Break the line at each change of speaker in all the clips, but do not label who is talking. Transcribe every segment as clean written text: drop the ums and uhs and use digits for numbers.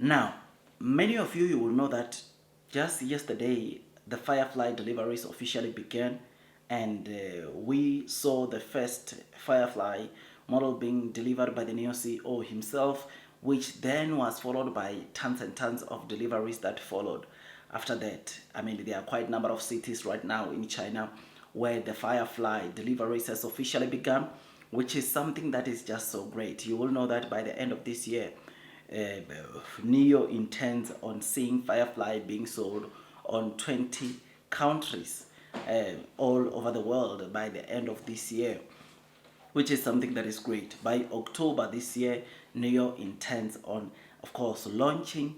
Now, many of you will know that just yesterday the Firefly deliveries officially began, and we saw the first Firefly model being delivered by the new CEO himself, which then was followed by tons and tons of deliveries that followed after that. I mean, there are quite a number of cities right now in China where the Firefly deliveries has officially begun, which is something that is just so great. You will know that by the end of this year, uh, NEO intends on seeing Firefly being sold on 20 countries all over the world by the end of this year, which is something that is great. By October this year, NEO intends on, of course, launching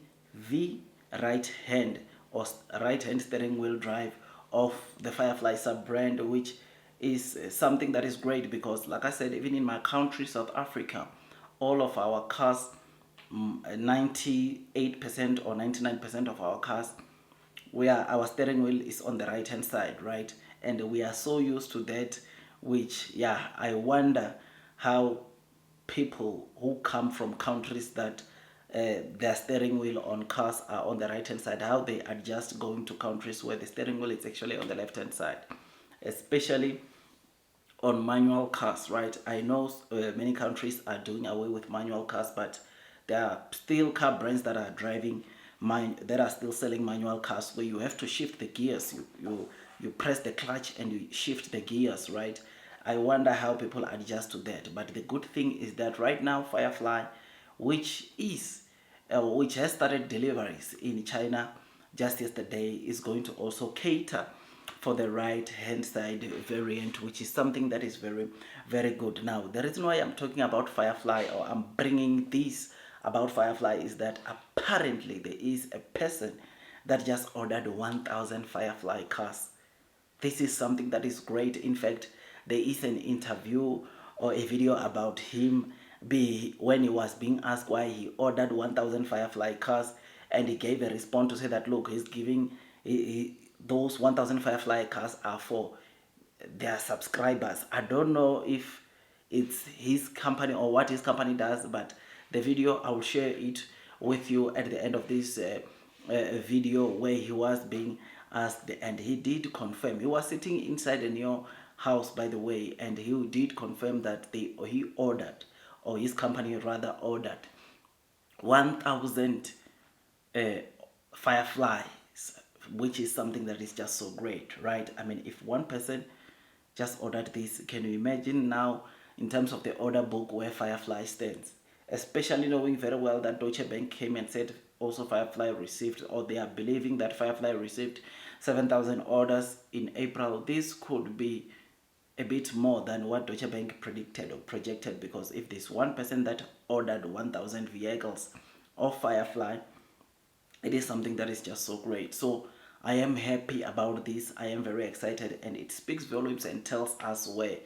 the right hand or right hand steering wheel drive of the Firefly sub brand, which is something that is great because, like I said, even in my country, South Africa, all of our cars, 98% or 99% of our cars, where our steering wheel is on the right hand side, right? And we are so used to that, which, yeah, I wonder how people who come from countries that their steering wheel on cars are on the right hand side, how they adjust going to countries where the steering wheel is actually on the left hand side, especially on manual cars, right? I know many countries are doing away with manual cars, but there are still car brands that are that are still selling manual cars where you have to shift the gears. You press the clutch and you shift the gears, right? I wonder how people adjust to that. But the good thing is that right now, Firefly, which has started deliveries in China just yesterday, is going to also cater for the right hand side variant, which is something that is very, very good. Now, the reason why I'm talking about Firefly, or I'm bringing this about Firefly, is that apparently there is a person that just ordered 1,000 Firefly cars. This is something that is great. In fact, there is an interview or a video about him when he was being asked why he ordered 1,000 Firefly cars, and he gave a response to say that, look, he's giving those 1,000 Firefly cars are for their subscribers. I don't know if it's his company or what his company does, but the video, I will share it with you at the end of this video, where he was being asked, and he did confirm. He was sitting inside a new house, by the way, and he did confirm that he ordered, or his company rather ordered, 1,000 uh, Fireflies, which is something that is just so great, right? I mean, if one person just ordered this, can you imagine now in terms of the order book where Firefly stands? Especially knowing very well that Deutsche Bank came and said also Firefly received, or they are believing that Firefly received 7,000 orders in April. This could be a bit more than what Deutsche Bank predicted or projected, because if there's one person that ordered 1,000 vehicles of Firefly, it is something that is just so great. So I am happy about this. I am very excited, and it speaks volumes and tells us where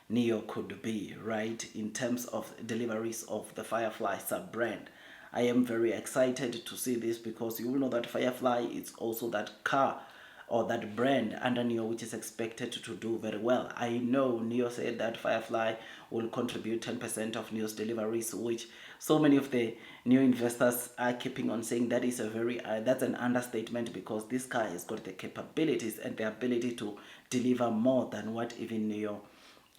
NEO could be, right, in terms of deliveries of the Firefly sub brand. I am very excited to see this because you will know that Firefly is also that car or that brand under NEO which is expected to do very well. I know NEO said that Firefly will contribute 10% of NEO's deliveries, which so many of the new investors are keeping on saying that is that's an understatement, because this car has got the capabilities and the ability to deliver more than what even NEO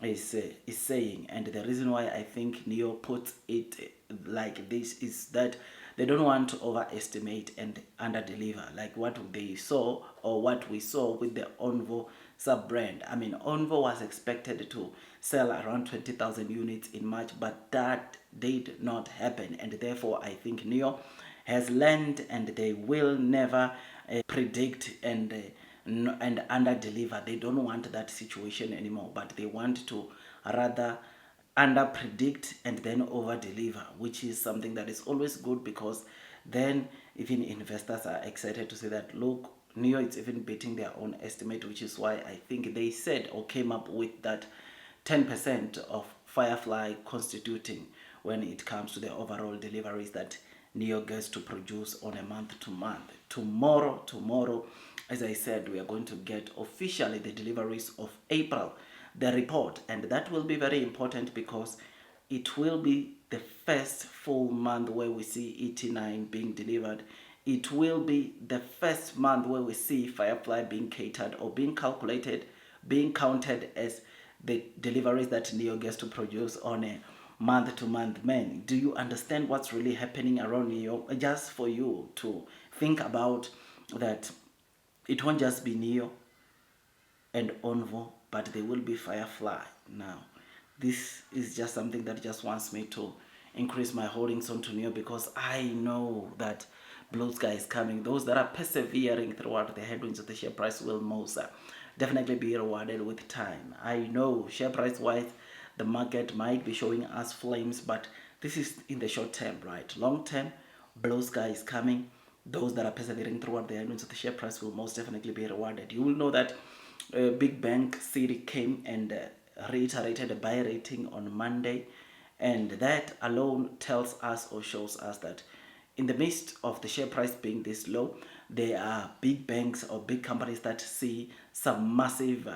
is saying. And the reason why I think NEO puts it like this is that they don't want to overestimate and underdeliver, like what they saw or what we saw with the Onvo sub brand. I mean, Onvo was expected to sell around 20,000 units in March, but that did not happen, and therefore I think NEO has learned, and they will never predict and under deliver. They don't want that situation anymore, but they want to rather under predict and then over deliver, which is something that is always good, because then even investors are excited to say that, look, NEO is even beating their own estimate, which is why I think they said or came up with that 10% of Firefly constituting when it comes to the overall deliveries that NEO gets to produce on a month to month. Tomorrow, as I said, we are going to get officially the deliveries of April, the report, and that will be very important because it will be the first full month where we see ET9 being delivered. It will be the first month where we see Firefly being catered or being calculated, being counted as the deliveries that NEO gets to produce on a month-to-month. Man, do you understand what's really happening around NEO? Just for you to think about that, it won't just be NEO and Onvo, but there will be Firefly. Now, this is just something that just wants me to increase my holdings onto NEO, because I know that blue sky is coming. Those that are persevering throughout the headwinds of the share price will most definitely be rewarded with time. I know share price wise, the market might be showing us flames, but this is in the short term, right? Long term, blue sky is coming. Those that are persevering throughout the headwinds of the share price will most definitely be rewarded. You will know that Big Bank City came and reiterated a buy rating on Monday, and that alone tells us or shows us that in the midst of the share price being this low, there are big banks or big companies that see some massive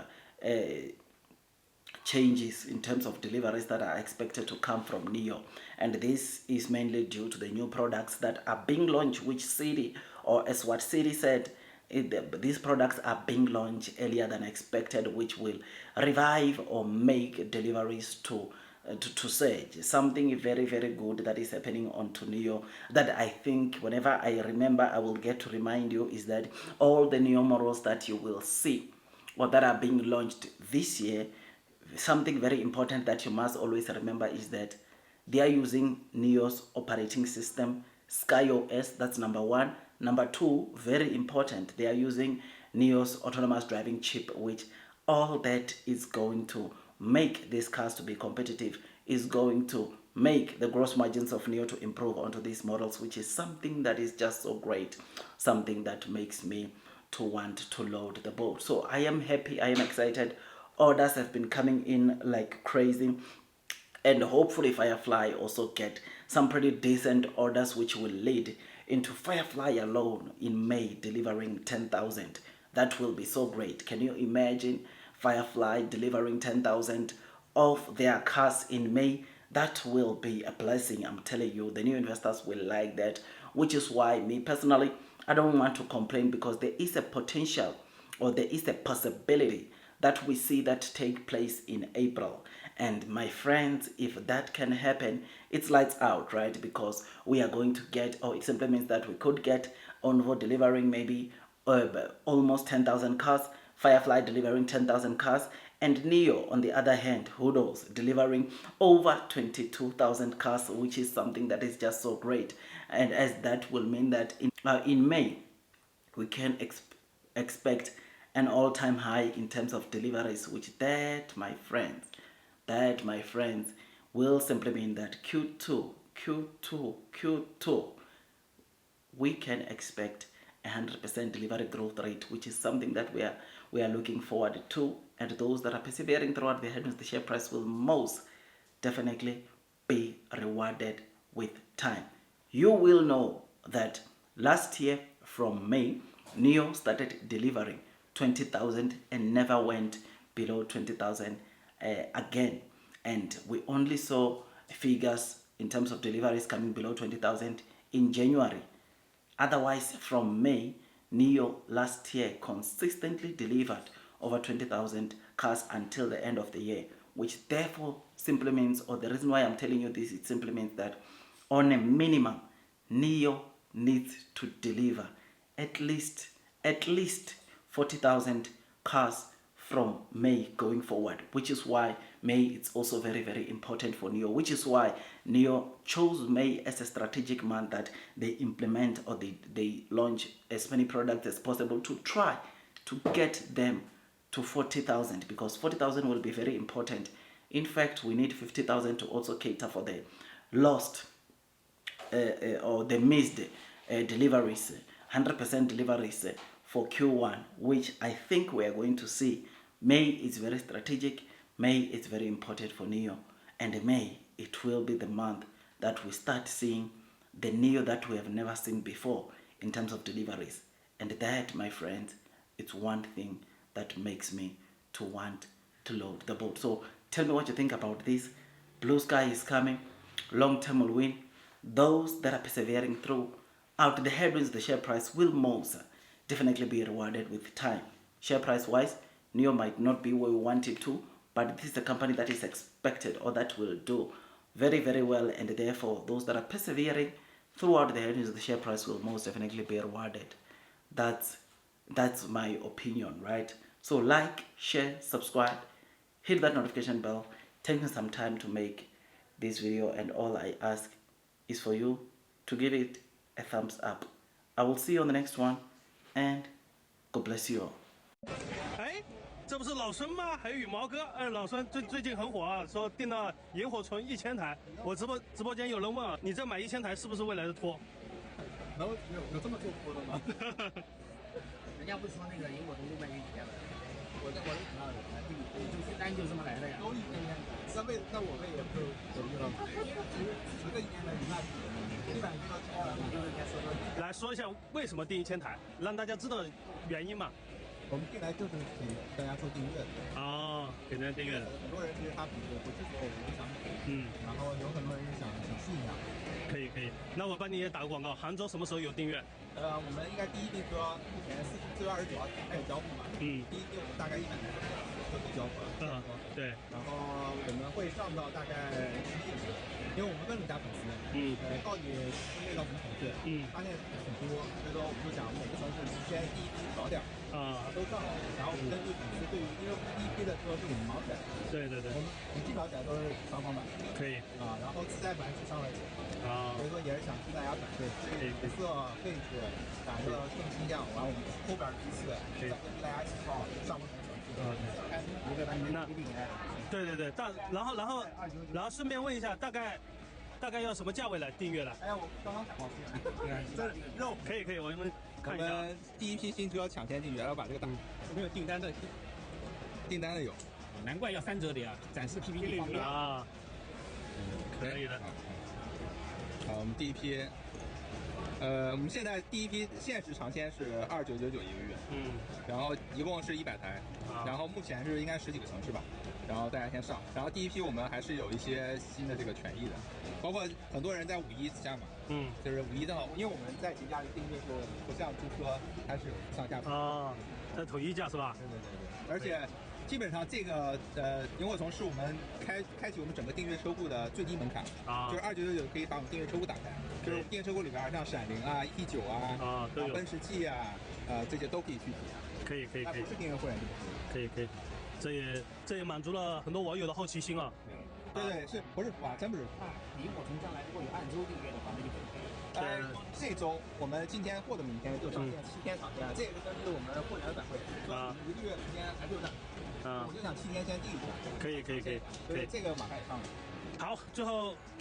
changes in terms of deliveries that are expected to come from NEO. And this is mainly due to the new products that are being launched, which City, or as what City said, these products are being launched earlier than expected, which will revive or make deliveries to surge. Something very, very good that is happening on NEO that I think whenever I remember I will get to remind you is that all the NEO models that you will see or that are being launched this year, something very important that you must always remember is that they are using NEO's operating system, SkyOS. That's number one. Number two, very important, they are using NEO's autonomous driving chip, which all that is going to make these cars to be competitive, is going to make the gross margins of NEO to improve onto these models, which is something that is just so great, something that makes me to want to load the boat. So I am happy, I am excited. Orders have been coming in like crazy, and hopefully Firefly also get some pretty decent orders, which will lead into Firefly alone in May delivering 10,000. That will be so great. Can you imagine Firefly delivering 10,000 of their cars in May? That will be a blessing. I'm telling you, the new investors will like that, which is why me personally, I don't want to complain, because there is a potential or there is a possibility that we see that take place in April. And my friends, if that can happen, it's lights out, right? Because we are going to get, or it simply means that we could get Onvo delivering maybe almost 10,000 cars, Firefly delivering 10,000 cars, and NEO, on the other hand, who knows, delivering over 22,000 cars, which is something that is just so great. And as that will mean that in May, we can expect an all-time high in terms of deliveries, which that my friends will simply mean that Q2 we can expect 100% delivery growth rate, which is something that we are looking forward to. And those that are persevering throughout the headwinds, the share price will most definitely be rewarded with time. You will know that last year from May, NEO started delivering 20,000 and never went below 20,000 again. And we only saw figures in terms of deliveries coming below 20,000 in January. Otherwise, from May, NEO last year consistently delivered over 20,000 cars until the end of the year, which therefore simply means, or the reason why I'm telling you this, it simply means that on a minimum, NEO needs to deliver at least 40,000 cars from May going forward, which is why May is also very, very important for NEO, which is why NEO chose May as a strategic month that they implement or they launch as many products as possible to try to get them to 40,000, because 40,000 will be very important. In fact, we need 50,000 to also cater for the lost or the missed deliveries, 100% deliveries for Q1, which I think we are going to see. May is very strategic. May is very important for NEO. And May, it will be the month that we start seeing the NEO that we have never seen before in terms of deliveries. And that, my friends, it's one thing that makes me to want to load the boat. So tell me what you think about this. Blue sky is coming. long term will win. Those that are persevering through out the headwinds, the share price will most definitely be rewarded with time. Share price wise, NEO might not be where we want it to, but this is a company that is expected or that will do very, very well, and therefore those that are persevering throughout the headwinds, the share price will most definitely be rewarded. That's my opinion, right? So like, share, subscribe, hit that notification bell. Taking some time to make this video, and all I ask is for you to give it a thumbs up. I will see you on the next one, and God bless you all.
哎，这不是老孙吗？还有羽毛哥，老孙最近很火啊，说订到萤火虫1000台。我直播间有人问啊，你这买1000台是不是未来的托？
有这么做托的吗？人家不说那个萤火虫600元1天吗？我知道的，就是单就这么来的呀。都1天，那我们也就10个1天的1万，100个超了，你就是该说说。
来说一下为什么订1000台，让大家知道原因嘛。
我们进来就是给大家做订阅的。
哦，给大家订阅的。
很多人其实他不是说我们想买，然后有很多人想试一下。
可以，那我帮你也打个广告。杭州什么时候有订阅？
我们应该第一批车目前4月29号开始交付嘛。第一批我们大概100台就可以交付了。
对。
然后我们会上到大概10几个，因为我们问了一下粉丝，到底分配到什么城市，发现很多，所以说我们就想每个城市先第一批早点都上来，然后根据粉丝对于，因为第一批的车是我们盲选，
对，
我们基本上起来都是双方版，
可以
然后自带版只上了几个，所以说也是想替大家反馈，颜色配置感觉更新样，完我们后边的批次再根据大家喜好上不同城市，一个单元
对，然后顺便问一下，大概要什么价位来订阅了？
哎呀，我刚刚想好这肉
可以，我们看一下。
我们第一批新车抢先订阅，然后把这个打。有没有订单的？订单的有，难怪要3折叠啊！展示 PPT 方面
啊，可以的。
好，我们第一批，我们现在第一批限时尝鲜是2999一个月，然后一共是100台，然后目前是应该10几个城市吧，然后大家先上，然后第一批我们还是有一些新的这个权益的，包括很多人在51加码，就是51正好，因为我们在节假日订阅是不像租车，它是有上下
在统一价是吧？
对，而且基本上这个萤火虫是我们开启我们整个订阅车库的最低门槛就是2999可以把我们订阅车库打开，就是订阅车库里边像闪灵啊、E9啊、奔驰 G 啊，这些都可以去体验。不是订阅会员就
可以，这也满足了很多网友的好奇心啊。
对，是不是服啊？真不是服。萤火虫将来如果有按周订阅的话，那就可以。这周我们今天或者明天就上线7天上线，这也是根据我们会员的反馈，说1个月时间还是有点，我就想7天先定一下。
可以，
所以这个马上也上了。
好，最后